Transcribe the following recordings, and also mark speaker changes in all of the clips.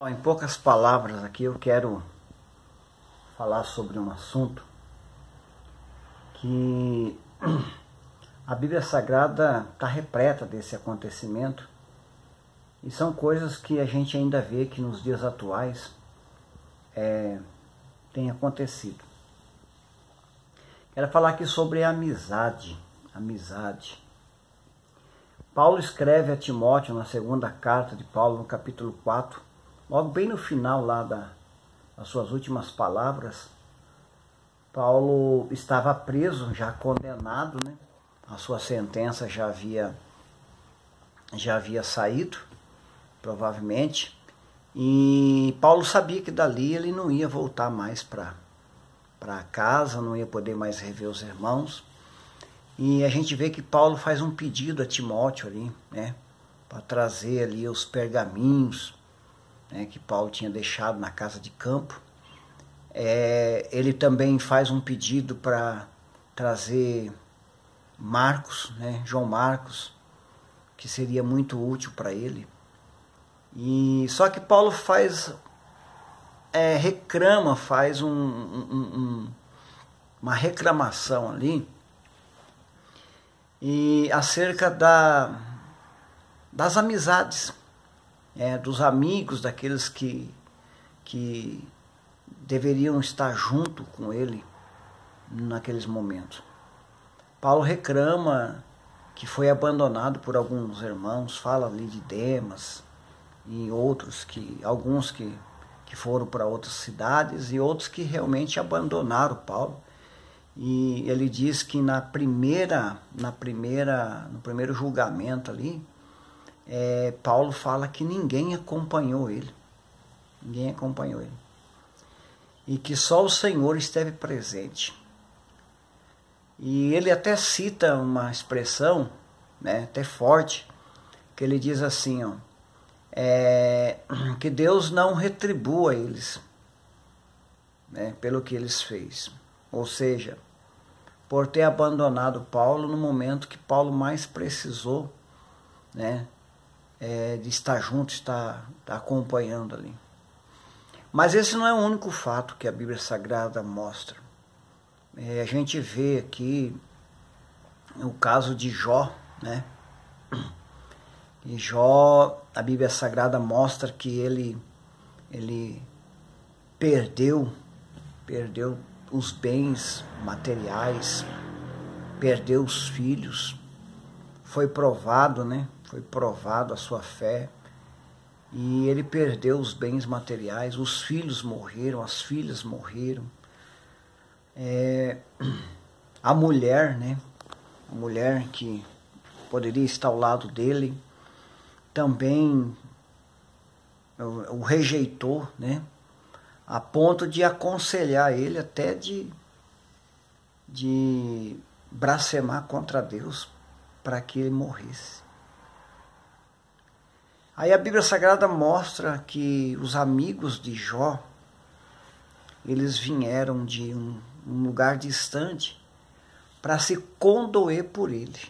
Speaker 1: Em poucas palavras aqui eu quero falar sobre um assunto que a Bíblia Sagrada está repleta desse acontecimento e são coisas que a gente ainda vê que nos dias atuais tem acontecido. Quero falar aqui sobre a amizade. Paulo escreve a Timóteo na segunda carta de Paulo, no capítulo 4, logo bem no final lá das suas últimas palavras. Paulo estava preso, já condenado, né? A sua sentença já havia saído, provavelmente, e Paulo sabia que dali ele não ia voltar mais para casa, não ia poder mais rever os irmãos. E a gente vê que Paulo faz um pedido a Timóteo ali, né, para trazer ali os pergaminhos, né, que Paulo tinha deixado na casa de campo. Ele também faz um pedido para trazer Marcos, né, João Marcos, que seria muito útil para ele. E só que Paulo faz uma reclamação ali e acerca das amizades, dos amigos, daqueles que deveriam estar junto com ele naqueles momentos. Paulo reclama que foi abandonado por alguns irmãos, fala ali de Demas e outros, alguns que foram para outras cidades e outros que realmente abandonaram Paulo. E ele diz que no primeiro julgamento ali, Paulo fala que ninguém acompanhou ele. E que só o Senhor esteve presente. E ele até cita uma expressão, né, até forte, que ele diz assim, que Deus não retribua eles, né, pelo que eles fez. Ou seja, por ter abandonado Paulo no momento que Paulo mais precisou, né, de estar junto, estar acompanhando ali. Mas esse não é o único fato que a Bíblia Sagrada mostra. A gente vê aqui o caso de Jó, né? E Jó, a Bíblia Sagrada mostra que ele perdeu os bens materiais, perdeu os filhos, foi provado, né? Foi provado a sua fé, e ele perdeu os bens materiais, os filhos morreram, as filhas morreram. A mulher, né? A mulher que poderia estar ao lado dele, também o rejeitou, né? A ponto de aconselhar ele até de blasfemar contra Deus para que ele morresse. Aí a Bíblia Sagrada mostra que os amigos de Jó, eles vieram de um lugar distante para se condoer por ele.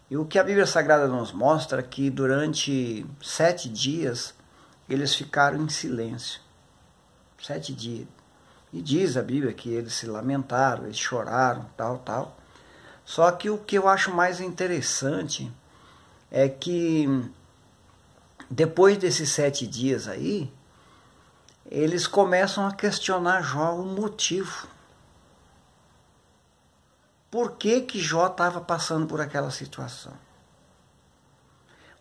Speaker 1: E o que a Bíblia Sagrada nos mostra é que durante 7 dias eles ficaram em silêncio. 7 dias. E diz a Bíblia que eles se lamentaram, eles choraram, tal. Só que o que eu acho mais interessante é que depois desses 7 dias aí, eles começam a questionar Jó o motivo. Por que Jó estava passando por aquela situação?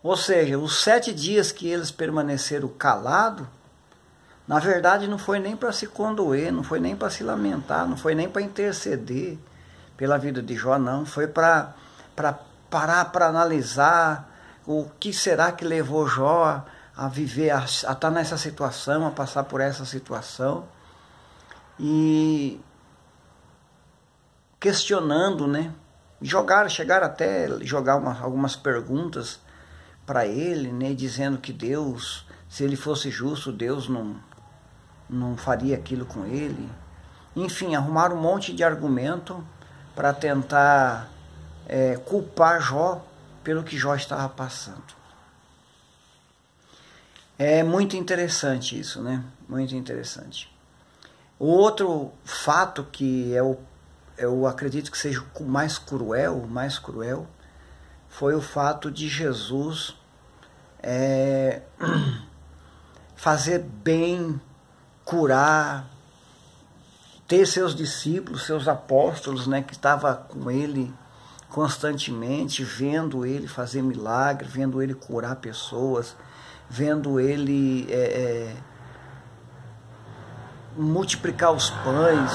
Speaker 1: Ou seja, os 7 dias que eles permaneceram calados, na verdade não foi nem para se condoer, não foi nem para se lamentar, não foi nem para interceder pela vida de Jó, não. Foi para parar para analisar o que será que levou Jó a viver, a estar nessa situação, a passar por essa situação. E questionando, né? Chegaram até jogar algumas perguntas para ele, né? Dizendo que Deus, se ele fosse justo, Deus não faria aquilo com ele. Enfim, arrumaram um monte de argumento para tentar culpar Jó pelo que Jó estava passando. É muito interessante isso, né? Muito interessante. O outro fato que eu acredito que seja o mais cruel, foi o fato de Jesus fazer bem, curar, ter seus discípulos, seus apóstolos, né, que estavam com ele constantemente, vendo ele fazer milagre, vendo ele curar pessoas, vendo ele multiplicar os pães,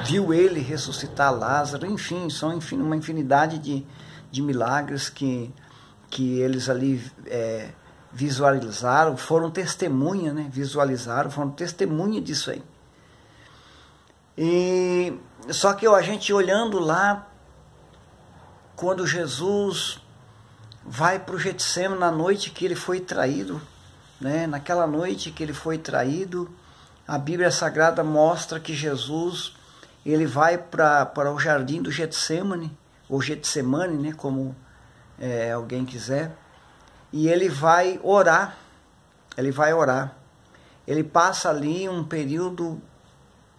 Speaker 1: viu ele ressuscitar Lázaro, enfim, são uma infinidade de milagres que eles ali visualizaram, foram testemunha, né? Visualizaram, foram testemunha disso aí. E só que a gente olhando lá, quando Jesus vai para o Getsêmani na noite que ele foi traído, né? Naquela noite que ele foi traído, a Bíblia Sagrada mostra que Jesus ele vai para o jardim do Getsêmani, ou Getsemane, né? Como alguém quiser, e ele vai orar. Ele passa ali um período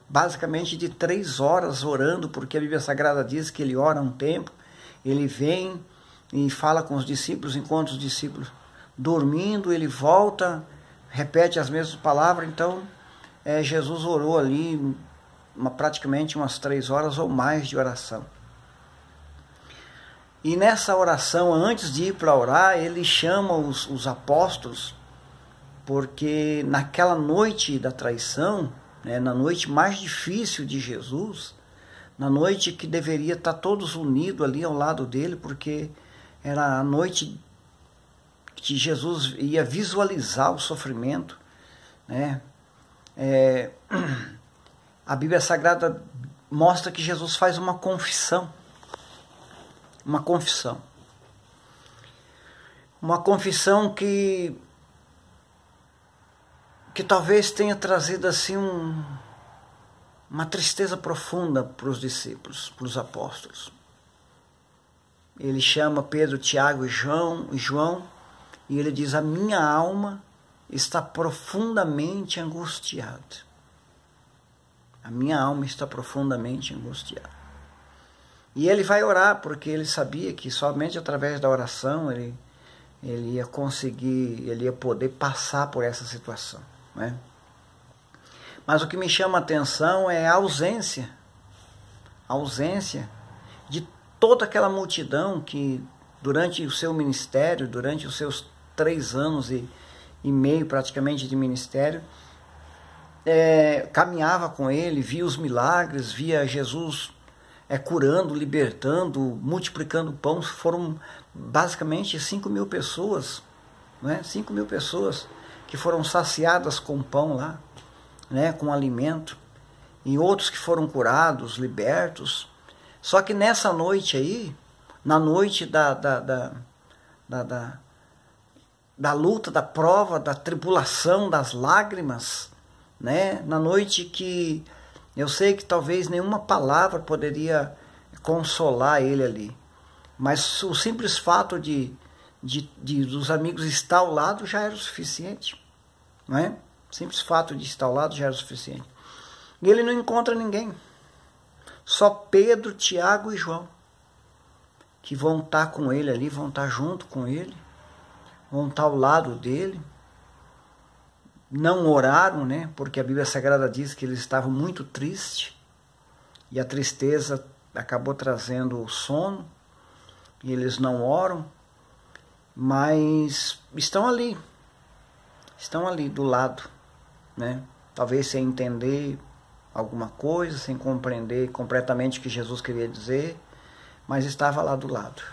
Speaker 1: basicamente de 3 horas orando, porque a Bíblia Sagrada diz que ele ora um tempo, ele vem e fala com os discípulos, enquanto os discípulos dormindo, ele volta, repete as mesmas palavras. Então Jesus orou ali praticamente umas 3 horas ou mais de oração. E nessa oração, antes de ir para orar, ele chama os apóstolos, porque naquela noite da traição, né, na noite mais difícil de Jesus, na noite que deveria estar todos unidos ali ao lado dele, porque era a noite que Jesus ia visualizar o sofrimento, né? A Bíblia Sagrada mostra que Jesus faz uma confissão. Uma confissão que talvez tenha trazido assim uma tristeza profunda para os discípulos, para os apóstolos. Ele chama Pedro, Tiago e João, e ele diz: a minha alma está profundamente angustiada. A minha alma está profundamente angustiada. E ele vai orar, porque ele sabia que somente através da oração ele ia conseguir, ele ia poder passar por essa situação, né? Mas o que me chama a atenção é a ausência de toda aquela multidão que durante o seu ministério, durante os seus 3 anos e meio praticamente de ministério, caminhava com ele, via os milagres, via Jesus curando, libertando, multiplicando pão. Foram basicamente 5.000 pessoas, né? 5.000 pessoas que foram saciadas com pão lá, né? Com alimento, e outros que foram curados, libertos. Só que nessa noite aí, na noite da luta, da prova, da tribulação, das lágrimas, né? Na noite que eu sei que talvez nenhuma palavra poderia consolar ele ali, mas o simples fato de dos amigos estar ao lado já era o suficiente, não é? O simples fato de estar ao lado já era o suficiente. E ele não encontra ninguém, só Pedro, Tiago e João, que vão estar com ele ali, vão estar junto com ele, vão estar ao lado dele. Não oraram, né? Porque a Bíblia Sagrada diz que eles estavam muito tristes, e a tristeza acabou trazendo o sono, e eles não oram, mas estão ali do lado, né? Talvez sem entender alguma coisa, sem compreender completamente o que Jesus queria dizer, mas estava lá do lado.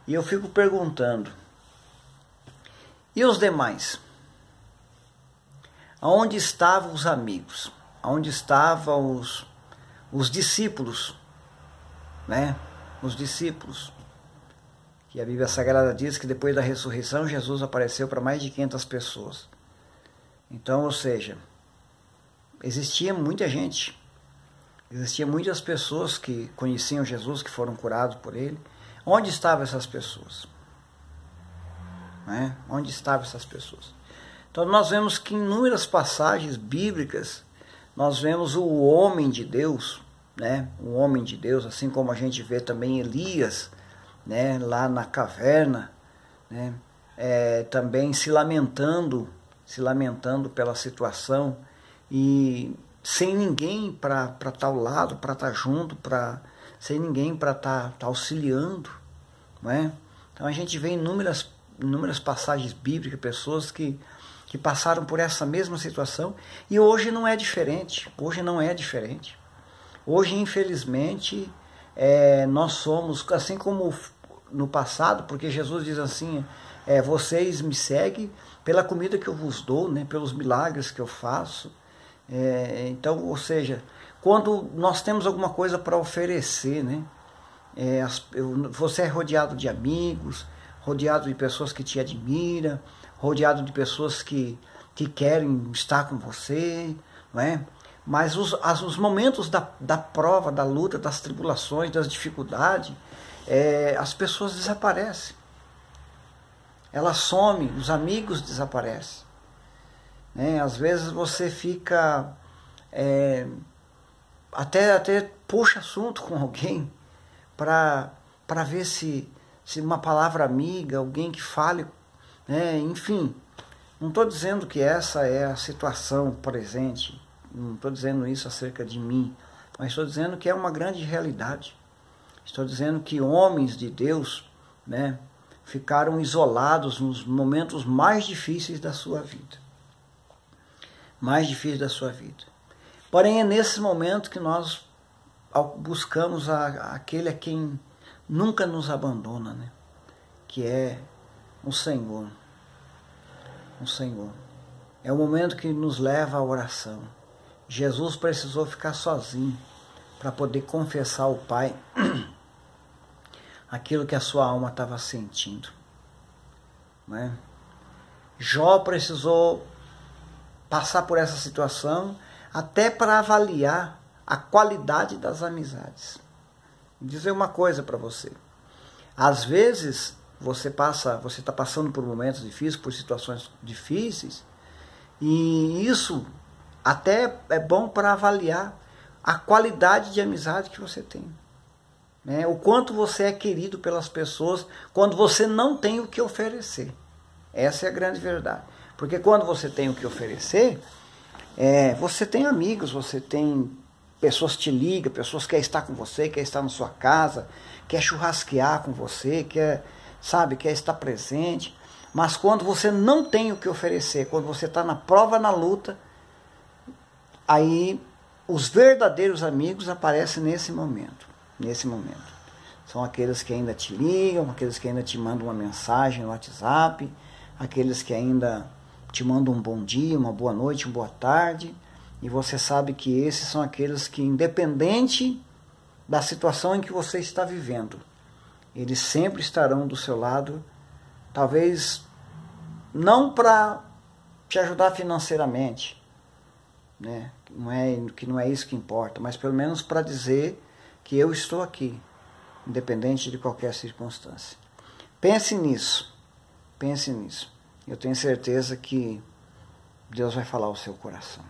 Speaker 1: E eu fico perguntando, e os demais? Aonde estavam os amigos? Aonde estavam os discípulos? Né? Os discípulos. Que a Bíblia Sagrada diz que depois da ressurreição, Jesus apareceu para mais de 500 pessoas. Então, ou seja, existia muita gente. Existiam muitas pessoas que conheciam Jesus, que foram curados por ele. Onde estavam essas pessoas? Né? Onde estavam essas pessoas? Então nós vemos que em inúmeras passagens bíblicas, nós vemos o homem de Deus, né? O homem de Deus, assim como a gente vê também Elias, né? Lá na caverna, né? Também se lamentando pela situação e sem ninguém para estar ao lado, para estar junto, sem ninguém para estar auxiliando, não é? Então a gente vê inúmeras passagens bíblicas, pessoas que passaram por essa mesma situação, e hoje não é diferente. Hoje, infelizmente, nós somos, assim como no passado, porque Jesus diz assim, vocês me seguem pela comida que eu vos dou, né, pelos milagres que eu faço. Então, ou seja, quando nós temos alguma coisa para oferecer, né, você é rodeado de amigos, rodeado de pessoas que te admiram, rodeado de pessoas que querem estar com você, não é? Mas os momentos da prova, da luta, das tribulações, das dificuldades, as pessoas desaparecem. Elas somem, os amigos desaparecem. Né? Às vezes você fica... até puxa assunto com alguém para ver se uma palavra amiga, alguém que fale, né? Enfim, não estou dizendo que essa é a situação presente, não estou dizendo isso acerca de mim, mas estou dizendo que é uma grande realidade. Estou dizendo que homens de Deus, né, ficaram isolados nos momentos mais difíceis da sua vida. Porém, é nesse momento que nós buscamos aquele a quem nunca nos abandona, né? Que é o Senhor. O Senhor. É o momento que nos leva à oração. Jesus precisou ficar sozinho para poder confessar ao Pai aquilo que a sua alma estava sentindo. Né? Jó precisou passar por essa situação até para avaliar a qualidade das amizades. Vou dizer uma coisa para você. Às vezes você está passando por momentos difíceis, por situações difíceis, e isso até é bom para avaliar a qualidade de amizade que você tem. Né? O quanto você é querido pelas pessoas quando você não tem o que oferecer. Essa é a grande verdade. Porque quando você tem o que oferecer, você tem amigos, você tem pessoas que te ligam, pessoas que querem estar com você, querem estar na sua casa, quer churrasquear com você, quer estar presente. Mas quando você não tem o que oferecer, quando você está na prova, na luta, aí os verdadeiros amigos aparecem nesse momento. São aqueles que ainda te ligam, aqueles que ainda te mandam uma mensagem no WhatsApp, aqueles que ainda te mandam um bom dia, uma boa noite, uma boa tarde, e você sabe que esses são aqueles que, independente da situação em que você está vivendo, eles sempre estarão do seu lado, talvez não para te ajudar financeiramente, né? Que não é isso que importa, mas pelo menos para dizer que eu estou aqui, independente de qualquer circunstância. Pense nisso. Eu tenho certeza que Deus vai falar ao seu coração.